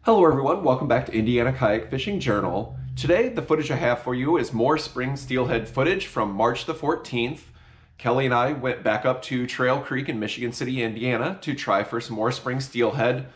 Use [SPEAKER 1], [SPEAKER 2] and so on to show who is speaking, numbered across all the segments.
[SPEAKER 1] Hello everyone, welcome back to Indiana Kayak Fishing Journal. Today, the footage I have for you is more spring steelhead footage from March the 14th. Kelly and I went back up to Trail Creek in Michigan City, Indiana to try for some more spring steelhead.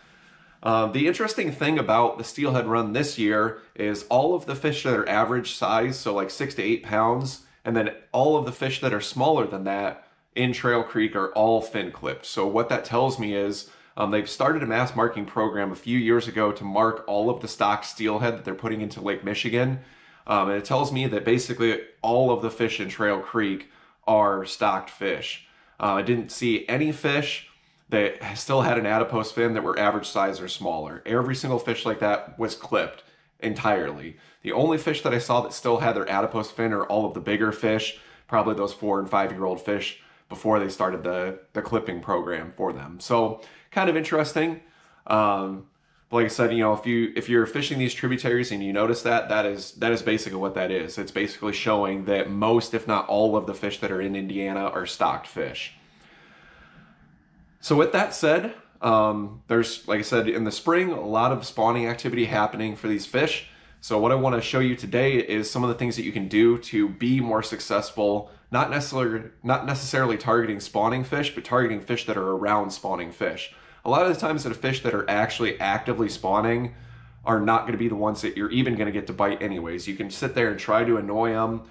[SPEAKER 1] The interesting thing about the steelhead run this year is all of the fish that are average size, so like 6 to 8 pounds, and then all of the fish that are smaller than that in Trail Creek are all fin clipped. So what that tells me is they've started a mass marking program a few years ago to mark all of the stock steelhead that they're putting into Lake Michigan. And it tells me that basically all of the fish in Trail Creek are stocked fish. I didn't see any fish that still had an adipose fin that were average size or smaller. Every single fish like that was clipped entirely. The only fish that I saw that still had their adipose fin are all of the bigger fish, probably those 4 and 5 year old fish before they started the clipping program for them. So kind of interesting. But like I said, you know, if you're fishing these tributaries and you notice that is basically what that is. It's basically showing that most, if not all, of the fish that are in Indiana are stocked fish. So with that said, there's, like I said, in the spring, a lot of spawning activity happening for these fish. So what I want to show you today is some of the things that you can do to be more successful, not necessarily targeting spawning fish, but targeting fish that are around spawning fish. A lot of the times the fish that are actually actively spawning are not going to be the ones that you're even going to get to bite anyways. You can sit there and try to annoy them,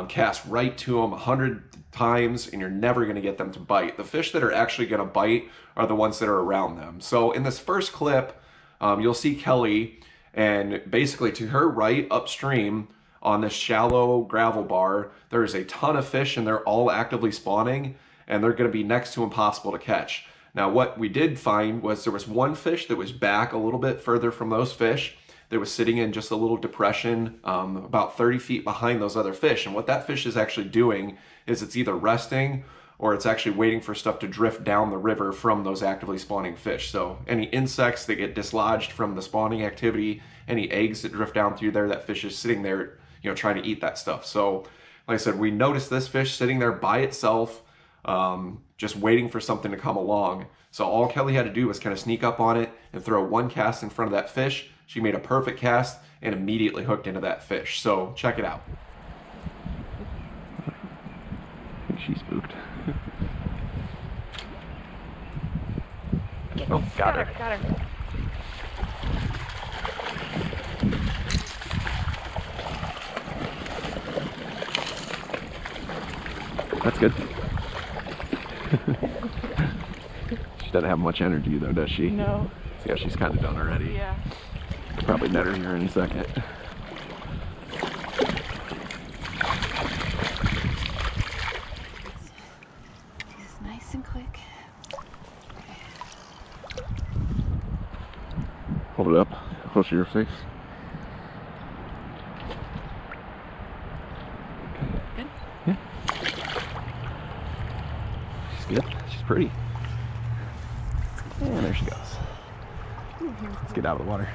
[SPEAKER 1] cast right to them 100 times, and you're never going to get them to bite. The fish that are actually going to bite are the ones that are around them. So in this first clip, you'll see Kelly, and basically to her right upstream on this shallow gravel bar, there's a ton of fish and they're all actively spawning, and they're going to be next to impossible to catch. Now what we did find was there was one fish that was back a little bit further from those fish that was sitting in just a little depression about 30 feet behind those other fish. And what that fish is actually doing is it's either resting or it's actually waiting for stuff to drift down the river from those actively spawning fish. So any insects that get dislodged from the spawning activity, any eggs that drift down through there, that fish is sitting there, you know, trying to eat that stuff. So like I said, we noticed this fish sitting there by itself, just waiting for something to come along. So all Kelly had to do was kind of sneak up on it and throw one cast in front of that fish. She made a perfect cast and immediately hooked into that fish. So check it out.
[SPEAKER 2] I think she's spooked.
[SPEAKER 1] Oh, got her.
[SPEAKER 3] Got her.
[SPEAKER 2] That's good. She doesn't have much energy though, does she?
[SPEAKER 3] No.
[SPEAKER 2] Yeah, she's kind of done already.
[SPEAKER 3] Yeah.
[SPEAKER 2] Probably net her here in a second.
[SPEAKER 3] It's nice and quick.
[SPEAKER 2] Hold it up close to your face.
[SPEAKER 3] Good?
[SPEAKER 2] Yeah. She's good. She's pretty. And there she goes. Let's get out of the water.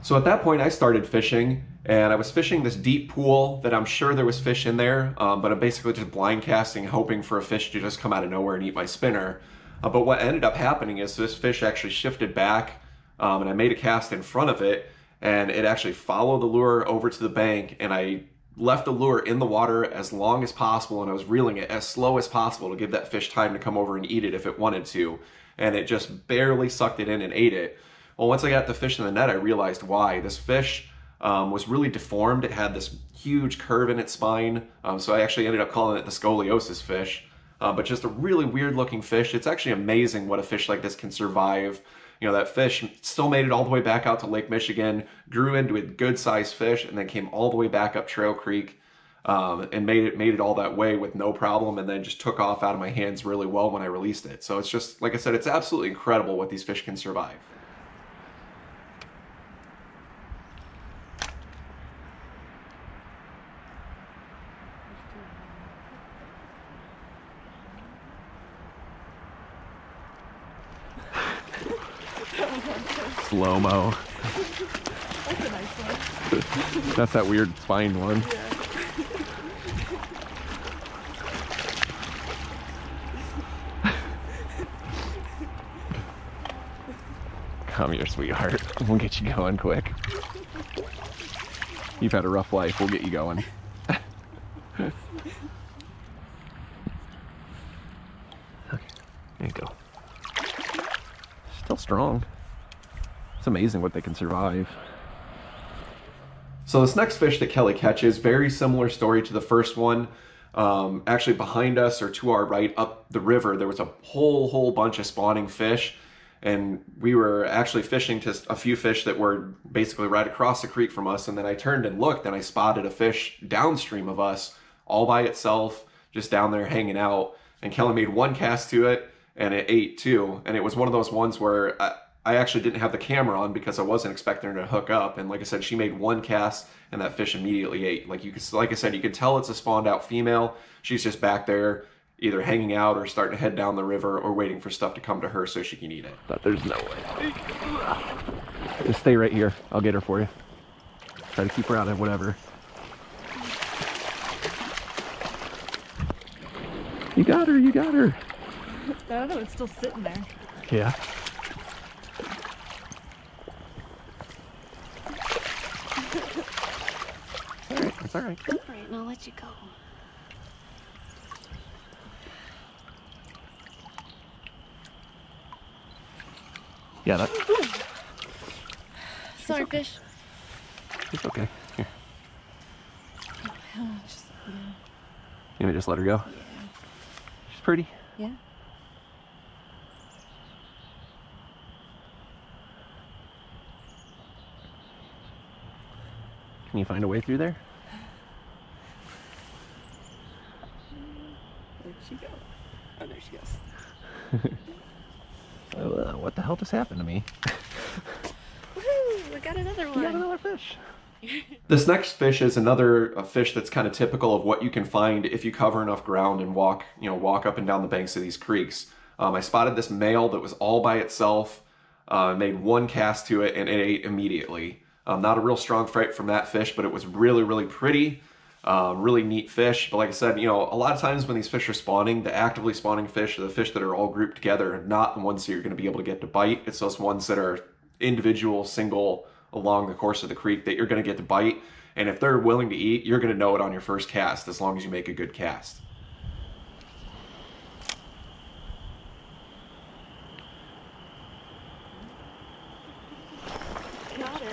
[SPEAKER 1] So at that point I started fishing, and I was fishing this deep pool that I'm sure there was fish in there, but I'm basically just blind casting, hoping for a fish to just come out of nowhere and eat my spinner. But what ended up happening is this fish actually shifted back, and I made a cast in front of it, and it actually followed the lure over to the bank, and I left the lure in the water as long as possible, and I was reeling it as slow as possible to give that fish time to come over and eat it if it wanted to, and it just barely sucked it in and ate it. Well, once I got the fish in the net, I realized why. This fish was really deformed. It had this huge curve in its spine, so I actually ended up calling it the scoliosis fish. But just a really weird looking fish. It's actually amazing what a fish like this can survive. You know, that fish still made it all the way back out to Lake Michigan, grew into a good sized fish, and then came all the way back up Trail Creek and made it all that way with no problem, and then just took off out of my hands really well when I released it. So it's just, like I said, it's absolutely incredible what these fish can survive.
[SPEAKER 2] Slow-mo.
[SPEAKER 3] That's a nice one.
[SPEAKER 2] That's that weird spined one.
[SPEAKER 3] Yeah.
[SPEAKER 2] I'm your sweetheart. We'll get you going quick. You've had a rough life. We'll get you going. Okay, there you go. Still strong. It's amazing what they can survive.
[SPEAKER 1] So this next fish that Kelly catches, very similar story to the first one. Actually behind us or to our right up the river, there was a whole bunch of spawning fish. And we were actually fishing to a few fish that were basically right across the creek from us. And then I turned and looked and I spotted a fish downstream of us all by itself, just down there hanging out. And Kelly made one cast to it and it ate too. And it was one of those ones where I actually didn't have the camera on because I wasn't expecting her to hook up. And like I said, she made one cast and that fish immediately ate. Like I said, you can tell it's a spawned out female. She's just back there either hanging out or starting to head down the river or waiting for stuff to come to her so she can eat it.
[SPEAKER 2] But there's no way. Just stay right here. I'll get her for you. Try to keep her out of whatever. You got her, you got her.
[SPEAKER 3] I don't know, it's still sitting there.
[SPEAKER 2] Yeah. It's all right.
[SPEAKER 3] All right, and I'll let you go.
[SPEAKER 2] Yeah, that.
[SPEAKER 3] Sorry, fish.
[SPEAKER 2] It's okay. Here.
[SPEAKER 3] Oh, just, yeah.
[SPEAKER 2] You want me to just let her go?
[SPEAKER 3] Yeah.
[SPEAKER 2] She's pretty.
[SPEAKER 3] Yeah.
[SPEAKER 2] Can you find a way through there?
[SPEAKER 3] Where'd she go? Oh, there she goes.
[SPEAKER 2] What the hell just happened to me?
[SPEAKER 3] Woohoo! We got another one.
[SPEAKER 2] We got another fish.
[SPEAKER 1] This next fish is another fish that's kind of typical of what you can find if you cover enough ground and walk up and down the banks of these creeks. I spotted this male that was all by itself, made one cast to it and it ate immediately. Not a real strong fight from that fish, but it was really pretty. Really neat fish. But like I said, a lot of times when these fish are spawning, the actively spawning fish are the fish that are all grouped together and not the ones that you're going to be able to get to bite. It's those ones that are individual, single along the course of the creek that you're going to get to bite. And if they're willing to eat, you're going to know it on your first cast as long as you make a good cast.
[SPEAKER 3] Got her.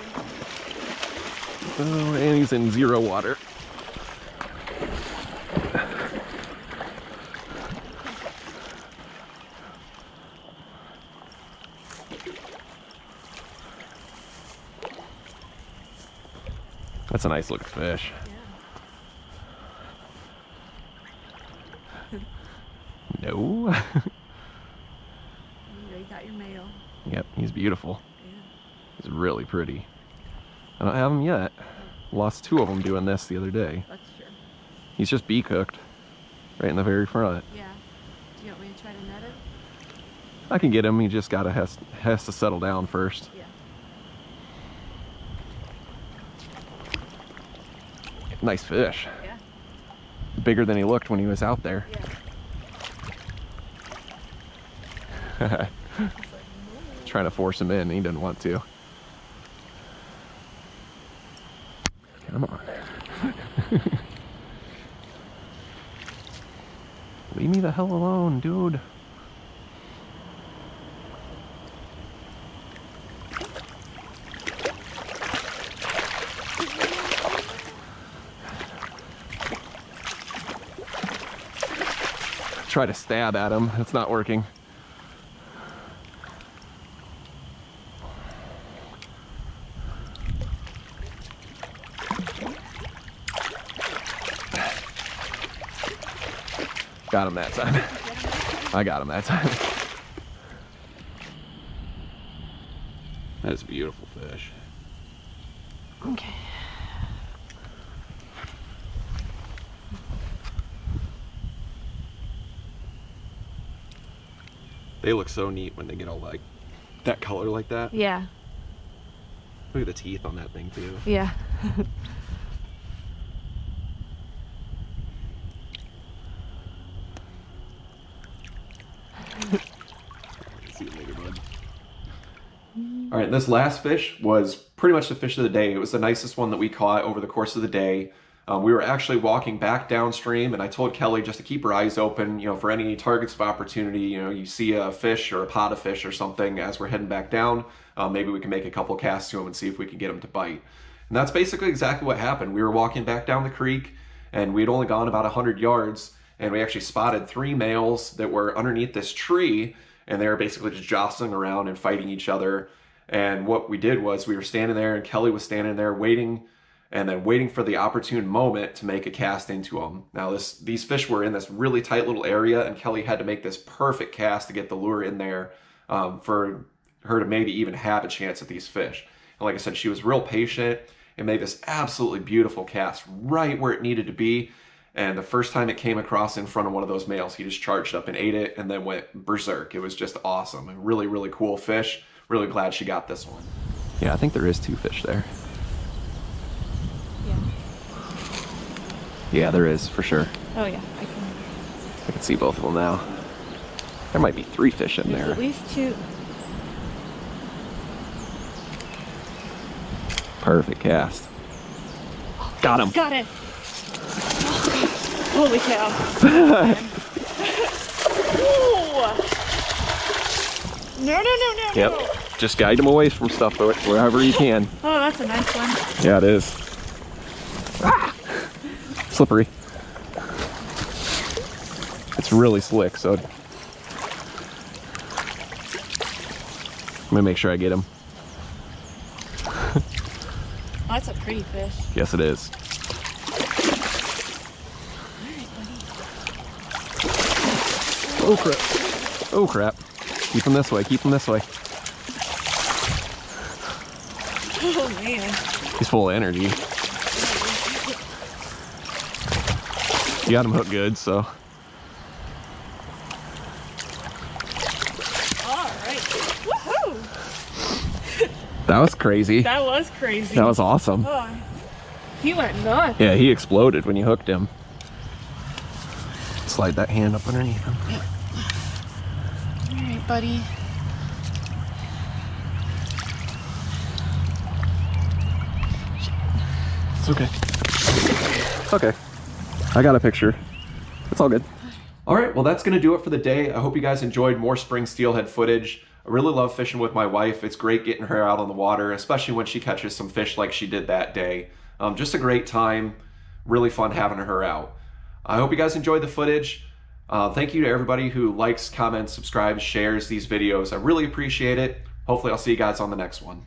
[SPEAKER 2] Oh, and he's in zero water. That's a nice looking fish.
[SPEAKER 3] Yeah.
[SPEAKER 2] No.
[SPEAKER 3] You got your male.
[SPEAKER 2] Yep, he's beautiful.
[SPEAKER 3] Yeah.
[SPEAKER 2] He's really pretty. I don't have him yet. Lost 2 of them doing this the other day.
[SPEAKER 3] That's true.
[SPEAKER 2] He's just bee cooked right in the very front.
[SPEAKER 3] Yeah. Do you want me to try to net it?
[SPEAKER 2] I can get him. He just has to settle down first.
[SPEAKER 3] Yeah.
[SPEAKER 2] Nice fish.
[SPEAKER 3] Yeah.
[SPEAKER 2] Bigger than he looked when he was out there.
[SPEAKER 3] Yeah.
[SPEAKER 2] Trying to force him in. He didn't want to. Come on. Leave me the hell alone, dude. Try to stab at him. It's not working. Got him that time. I got him that time. That is a beautiful fish.
[SPEAKER 3] Okay.
[SPEAKER 1] They look so neat when they get all like that color like that.
[SPEAKER 3] Yeah.
[SPEAKER 1] Look at the teeth on that thing too.
[SPEAKER 3] Yeah.
[SPEAKER 1] See you later, bud. All All right, this last fish was pretty much the fish of the day. It was the nicest one that we caught over the course of the day. We were actually walking back downstream, and I told Kelly just to keep her eyes open, for any targets of opportunity. You see a fish or a pot of fish or something as we're heading back down. Maybe we can make a couple casts to them and see if we can get them to bite. And that's basically exactly what happened. We were walking back down the creek, and we'd only gone about 100 yards, and we actually spotted 3 males that were underneath this tree, and they were basically just jostling around and fighting each other. And what we did was we were standing there, and Kelly was standing there waiting for the opportune moment to make a cast into them. Now these fish were in this really tight little area, and Kelly had to make this perfect cast to get the lure in there for her to maybe even have a chance at these fish. And like I said, she was real patient and made this absolutely beautiful cast right where it needed to be. And the first time it came across in front of one of those males, he just charged up and ate it and then went berserk. It was just awesome. A really, really cool fish. Really glad she got this one.
[SPEAKER 2] Yeah, I think there is 2 fish there. Yeah, there is, for sure.
[SPEAKER 4] Oh yeah,
[SPEAKER 2] I can see both of them now. There might be 3 fish in there.
[SPEAKER 4] At least 2.
[SPEAKER 2] Perfect cast. Got him.
[SPEAKER 4] Got it. Holy cow. No.
[SPEAKER 2] Yep. Just guide them away from stuff wherever you can.
[SPEAKER 4] Oh, that's a nice one.
[SPEAKER 2] Yeah, it is. Ah! Slippery. It's really slick, so I'm gonna make sure I get him.
[SPEAKER 4] Oh, that's a pretty fish.
[SPEAKER 2] Yes, it is. Oh crap. Oh crap. Keep him this way, keep him this way.
[SPEAKER 4] Oh man.
[SPEAKER 2] He's full of energy. You got him hooked good, so.
[SPEAKER 4] Alright. Woohoo!
[SPEAKER 2] That was crazy.
[SPEAKER 4] That was crazy.
[SPEAKER 2] That was awesome.
[SPEAKER 4] Oh, he went nuts.
[SPEAKER 2] Yeah, he exploded when you hooked him. Slide that hand up underneath him.
[SPEAKER 4] Yep. Alright, buddy.
[SPEAKER 2] It's okay. It's okay. I got a picture. It's all good.
[SPEAKER 1] All right, well, that's going to do it for the day. I hope you guys enjoyed more spring steelhead footage. I really love fishing with my wife. It's great getting her out on the water, especially when she catches some fish like she did that day. Just a great time. Really fun having her out. I hope you guys enjoyed the footage. Thank you to everybody who likes, comments, subscribes, shares these videos. I really appreciate it. Hopefully I'll see you guys on the next one.